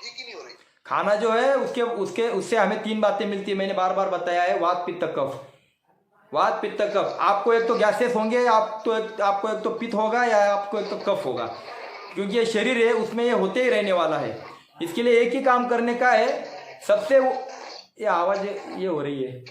ठीक ही नहीं हो रही। खाना जो है उसके उसके उससे हमें 3 बातें मिलती है, मैंने बार बार बताया है। वात पित्त कफ, वात पित्त कफ। आपको एक तो गैसेस होंगे, आपको एक तो पित्त होगा या आपको एक तो कफ होगा, क्योंकि ये शरीर है उसमें ये होते ही रहने वाला है। इसके लिए एक ही काम करने का है। ये आवाज़ ये हो रही है,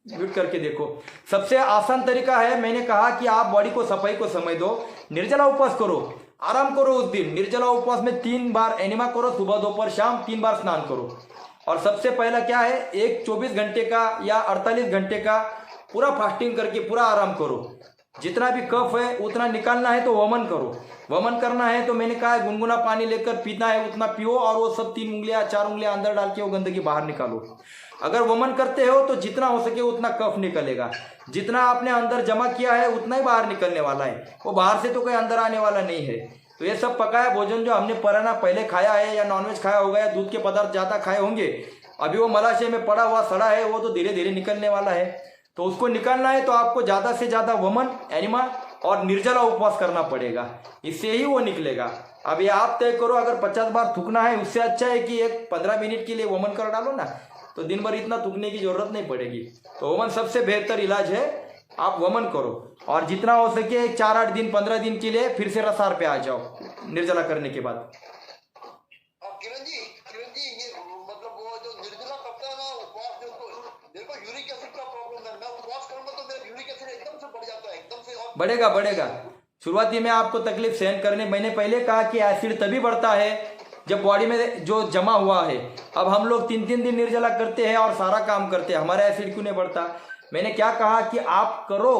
म्यूट करके देखो। सबसे आसान तरीका है, मैंने कहा कि आप बॉडी को सफाई को समय दो, निर्जला उपवास करो, आराम करो उस दिन। निर्जला उपवास में 3 बार एनिमा करो, सुबह दोपहर शाम 3 बार स्नान करो। और सबसे पहला क्या है, एक 24 घंटे का या 48 घंटे का पूरा फास्टिंग करके पूरा आराम करो। जितना भी कफ है उतना निकालना है तो वमन करो। वमन करना है तो मैंने कहा गुनगुना पानी लेकर पीना है उतना पियो, और वो सब 3 उंगलियां 4 उंगलियां अंदर डाल के वो गंदगी बाहर निकालो। अगर वमन करते हो तो जितना हो सके उतना कफ निकलेगा। जितना आपने अंदर जमा किया है उतना ही बाहर निकलने वाला है, वो बाहर से तो कोई अंदर आने वाला नहीं है। तो ये सब पकाया भोजन जो हमने पुराना पहले खाया है, या नॉनवेज खाया होगा या दूध के पदार्थ ज़्यादा खाए होंगे, अभी वो मलाशय में पड़ा हुआ सड़ा है, वो तो धीरे धीरे निकलने वाला है। तो उसको निकालना है तो आपको ज़्यादा से ज़्यादा वमन, एनिमा और निर्जला उपवास करना पड़ेगा, इससे ही वो निकलेगा। अब ये आप तय करो, अगर 50 बार थूकना है उससे अच्छा है कि एक 15 मिनट के लिए वमन कर डालो ना, तो दिन भर इतना थूकने की जरूरत नहीं पड़ेगी। तो वमन सबसे बेहतर इलाज है, आप वमन करो। और जितना हो सके 4-8 दिन 15 दिन के लिए फिर से रसार पे आ जाओ निर्जला करने के बाद। किरण जी ये मतलब वो जो निर्जला करता है ना उपवास, मेरे को यूरिक एसिड का प्रॉब्लम है। मैं उपवास करूंगा तो मेरा यूरिक एसिड एकदम से बढ़ जाता है, एकदम से। और बढ़ेगा। शुरुआती में आपको तकलीफ सहन करने, मैंने पहले कहा कि एसिड तभी बढ़ता है जब बॉडी में जो जमा हुआ है। अब हम लोग 3-3 दिन निर्जला करते हैं और सारा काम करते हैं, हमारा एसिड क्यों नहीं बढ़ता? मैंने क्या कहा कि आप करो,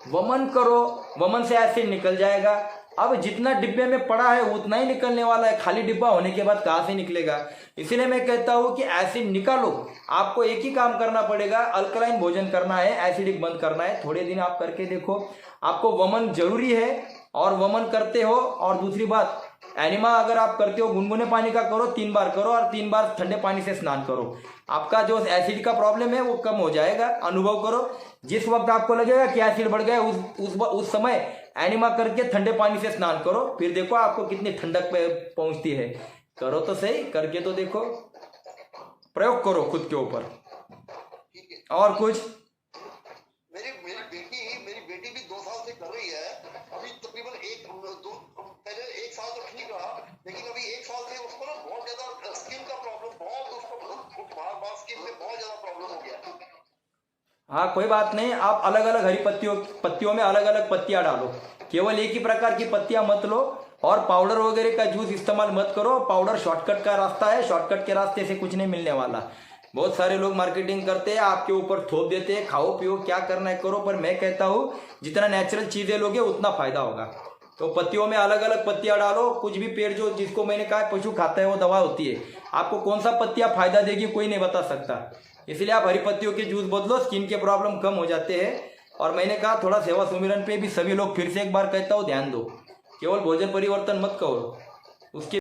वमन करो, वमन से एसिड निकल जाएगा। अब जितना डिब्बे में पड़ा है उतना ही निकलने वाला है, खाली डिब्बा होने के बाद कहाँ से निकलेगा? इसीलिए मैं कहता हूँ कि एसिड निकालो। आपको एक ही काम करना पड़ेगा, अल्कलाइन भोजन करना है, एसिडिक बंद करना है। थोड़े दिन आप करके देखो, आपको वमन जरूरी है और वमन करते हो। और दूसरी बात, एनिमा अगर आप करते हो गुनगुने पानी का करो, 3 बार करो और 3 बार ठंडे पानी से स्नान करो। आपका जो एसिड का प्रॉब्लम है वो कम हो जाएगा। अनुभव करो, जिस वक्त आपको लगेगा कि एसिड बढ़ गया उस समय एनिमा करके ठंडे पानी से स्नान करो, फिर देखो आपको कितनी ठंडक पे पहुंचती है। करो तो सही, करके तो देखो, प्रयोग करो खुद के ऊपर। और कुछ? मेरी बेटी भी 2 साल से कर रही है। अभी तकरीबन 1 साल तो ठीक रहा, लेकिन अभी 1 साल से उसको ना बहुत ज्यादा स्किन का प्रॉब्लम, बहुत उसको बार स्किन में बहुत ज्यादा प्रॉब्लम हो गया। हाँ, कोई बात नहीं। आप अलग अलग हरी पत्तियों में अलग अलग पत्तियां डालो, केवल एक ही प्रकार की पत्तियां मत लो। और पाउडर वगैरह का जूस इस्तेमाल मत करो। पाउडर शॉर्टकट का रास्ता है, शॉर्टकट के रास्ते से कुछ नहीं मिलने वाला। बहुत सारे लोग मार्केटिंग करते हैं, आपके ऊपर थोप देते हैं, खाओ पियो क्या करना है करो। पर मैं कहता हूँ जितना नेचुरल चीजें लोगे उतना फायदा होगा। तो पत्तियों में अलग अलग पत्तियां डालो। कुछ भी पेड़ जो जिसको मैंने कहा पशु खाता है वो दवा होती है। आपको कौन सा पत्तियां फायदा देगी कोई नहीं बता सकता, इसलिए आप हरी पत्तियों के जूस बदलो, स्किन के प्रॉब्लम कम हो जाते हैं। और मैंने कहा थोड़ा सेवा सुमिरन पे भी सभी लोग फिर से एक बार कहता हूँ ध्यान दो, केवल भोजन परिवर्तन मत करो उसके